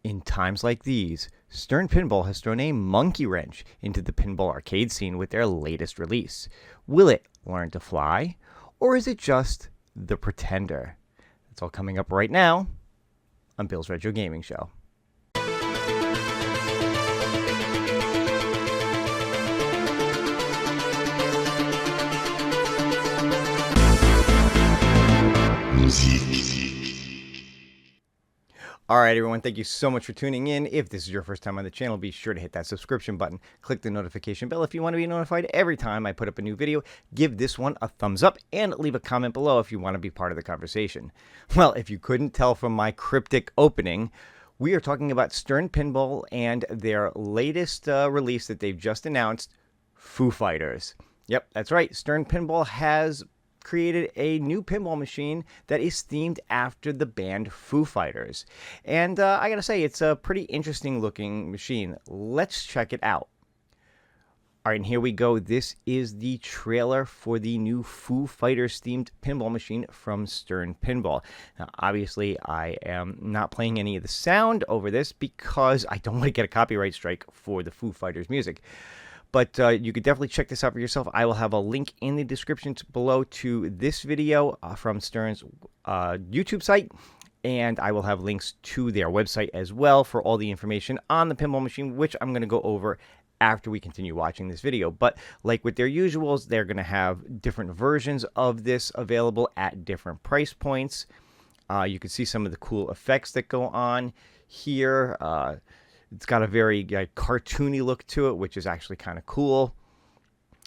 In times like these, Stern Pinball has thrown a monkey wrench into the pinball arcade scene with their latest release. Will it learn to fly, or is it just the pretender? That's all coming up right now on Bill's Retro Gaming Show. Alright everyone, thank you so much for tuning in. If this is your first time on the channel, be sure to hit that subscription button. Click the notification bell if you want to be notified every time I put up a new video. Give this one a thumbs up and leave a comment below if you want to be part of the conversation. Well, if you couldn't tell from my cryptic opening, we are talking about Stern Pinball and their latest release that they've just announced, Foo Fighters. Yep, that's right. Stern Pinball has created a new pinball machine that is themed after the band Foo Fighters. And I gotta say, it's a pretty interesting looking machine. Let's check it out. Alright, and here we go. This is the trailer for the new Foo Fighters themed pinball machine from Stern Pinball. Now, obviously, I am not playing any of the sound over this because I don't want to get a copyright strike for the Foo Fighters music. But you could definitely check this out for yourself. I will have a link in the description below to this video from Stern's YouTube site. And I will have links to their website as well for all the information on the pinball machine, which I'm going to go over after we continue watching this video. But like with their usuals, they're going to have different versions of this available at different price points. You can see some of the cool effects that go on here. It's got a very cartoony look to it, which is actually kind of cool.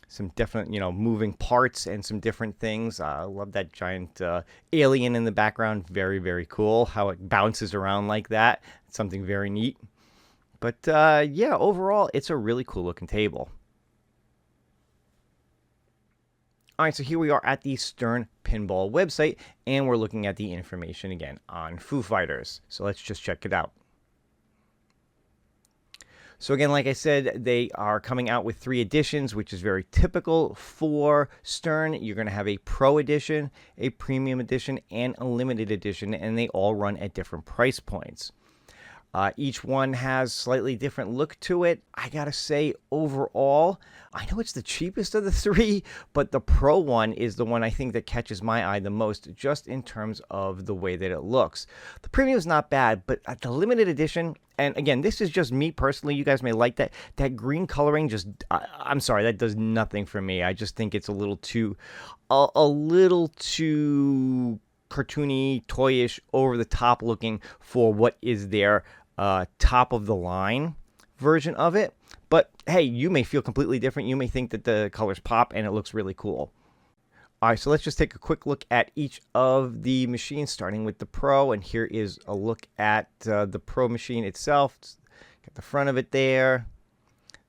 Some definite, moving parts and some different things. I love that giant alien in the background. Very, very cool how it bounces around like that. It's something very neat. But yeah, overall, it's a really cool looking table. All right, so here we are at the Stern Pinball website, and we're looking at the information again on Foo Fighters. So let's just check it out. So again, like I said, they are coming out with 3 editions, which is very typical for Stern. You're going to have a Pro Edition, a Premium Edition, and a Limited Edition, and they all run at different price points. Each one has slightly different look to it. I gotta say, overall, I know it's the cheapest of the 3, but the Pro one is the one I think that catches my eye the most, just in terms of the way that it looks. The Premium is not bad, but at the Limited Edition, and again, this is just me personally, you guys may like that green coloring, just, I'm sorry, that does nothing for me. I just think it's a little too cartoony, toyish, over the top looking for what is their top of the line version of it. But hey, you may feel completely different. You may think that the colors pop and it looks really cool. All right, so let's just take a quick look at each of the machines, starting with the Pro. And here is a look at the Pro machine itself. Got the front of it there,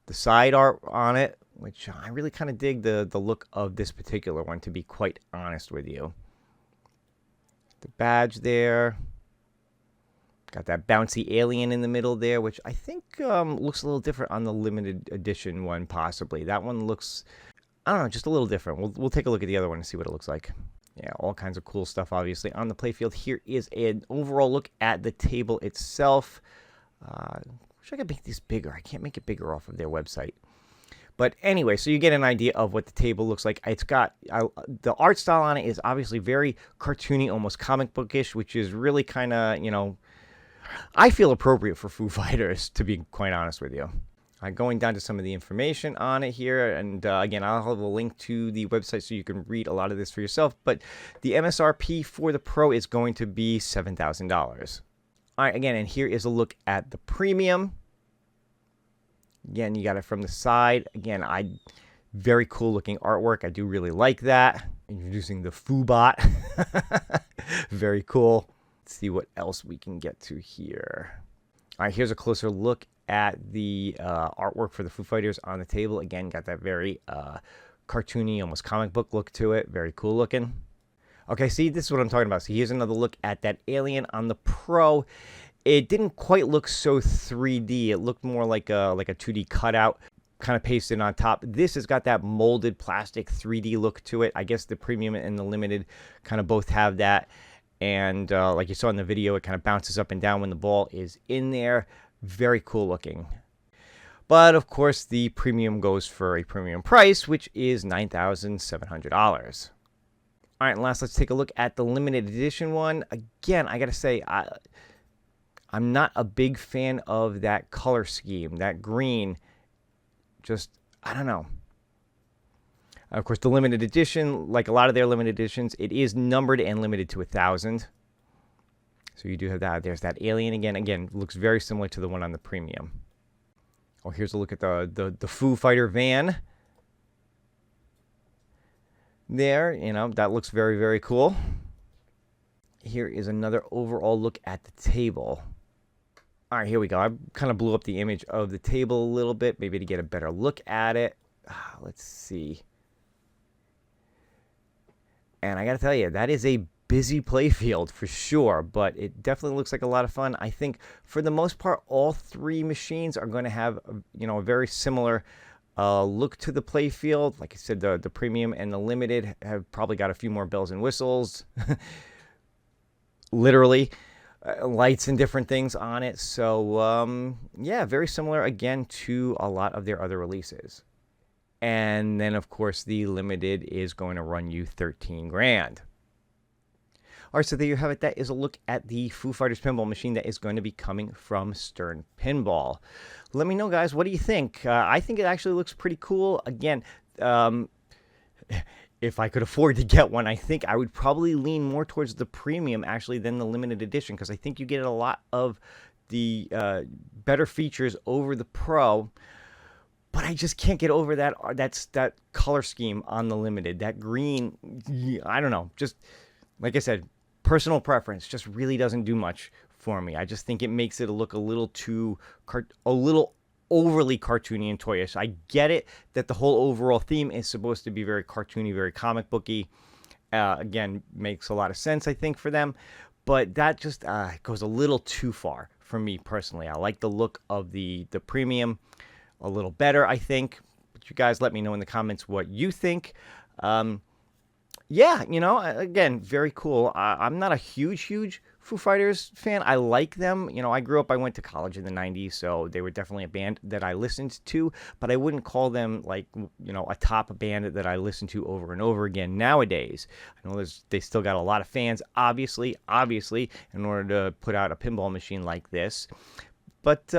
the side art on it, which I really kind of dig the look of this particular one, to be quite honest with you. The badge there. Got that bouncy alien in the middle there, which I think looks a little different on the limited edition one, possibly. That one looks, I don't know, just a little different. We'll take a look at the other one and see what it looks like. Yeah, all kinds of cool stuff, obviously, on the playfield. Here is an overall look at the table itself. Wish I could make this bigger. I can't make it bigger off of their website. But anyway, so you get an idea of what the table looks like. It's got, the art style on it is obviously very cartoony, almost comic bookish, which is really kind of, I feel appropriate for Foo Fighters, to be quite honest with you. Going down to some of the information on it here, and again, I'll have a link to the website so you can read a lot of this for yourself, but the MSRP for the Pro is going to be $7,000. All right, again, and here is a look at the Premium. Again, you got it from the side. Again, very cool looking artwork. I do really like that. Introducing the Foobot. Very cool. Let's see what else we can get to here. All right, here's a closer look at the artwork for the Foo Fighters on the table. Again, got that very cartoony, almost comic book look to it. Very cool looking. Okay, see, this is what I'm talking about. So here's another look at that alien on the Pro. It didn't quite look so 3D. It looked more like a 2D cutout, kind of pasted on top. This has got that molded plastic 3D look to it. I guess the Premium and the Limited kind of both have that. And like you saw in the video, it kind of bounces up and down when the ball is in there. Very cool looking. But of course, the premium goes for a premium price, which is $9,700. All right, and last, let's take a look at the limited edition one. Again, I got to say, I'm not a big fan of that color scheme. That green, just, I don't know. Of course, the limited edition, like a lot of their limited editions, it is numbered and limited to 1,000. So you do have that. There's that alien again. Again, looks very similar to the one on the premium. Oh, here's a look at the Foo Fighter van. There, you know, that looks very, very cool. Here is another overall look at the table. All right, here we go. I kind of blew up the image of the table a little bit, maybe to get a better look at it. Let's see. And I got to tell you, that is a busy play field for sure, but it definitely looks like a lot of fun. I think for the most part, all three machines are going to have, you know, a very similar look to the play field. Like I said, the premium and the limited have probably got a few more bells and whistles, literally, lights and different things on it. So yeah, very similar again to a lot of their other releases. And then of course the limited is going to run you 13 grand. All right, so there you have it. That is a look at the Foo Fighters Pinball machine that is going to be coming from Stern Pinball. Let me know, guys, what do you think? I think it actually looks pretty cool. Again, if I could afford to get one, I think I would probably lean more towards the premium, actually, than the limited edition, because I think you get a lot of the better features over the Pro. But I just can't get over that color scheme on the limited. That green, I don't know. Just, like I said, personal preference just really doesn't do much for me. I just think it makes it look a little too, a little overly cartoony and toyish. I get it that the whole overall theme is supposed to be very cartoony, very comic booky. Again, makes a lot of sense, I think, for them. But that just goes a little too far for me personally. I like the look of the premium a little better, I think. But you guys let me know in the comments what you think. Yeah, you know, again, very cool. I'm not a huge Foo Fighters fan. I like them. You know, I went to college in the 90s, so they were definitely a band that I listened to, but I wouldn't call them, like, you know, a top band that I listen to over and over again nowadays. I know they still got a lot of fans, obviously, in order to put out a pinball machine like this. But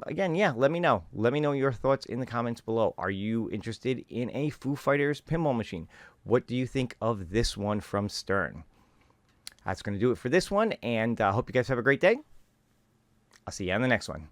again, yeah, let me know. Let me know your thoughts in the comments below. Are you interested in a Foo Fighters pinball machine? What do you think of this one from Stern? That's going to do it for this one, and I hope you guys have a great day. I'll see you on the next one.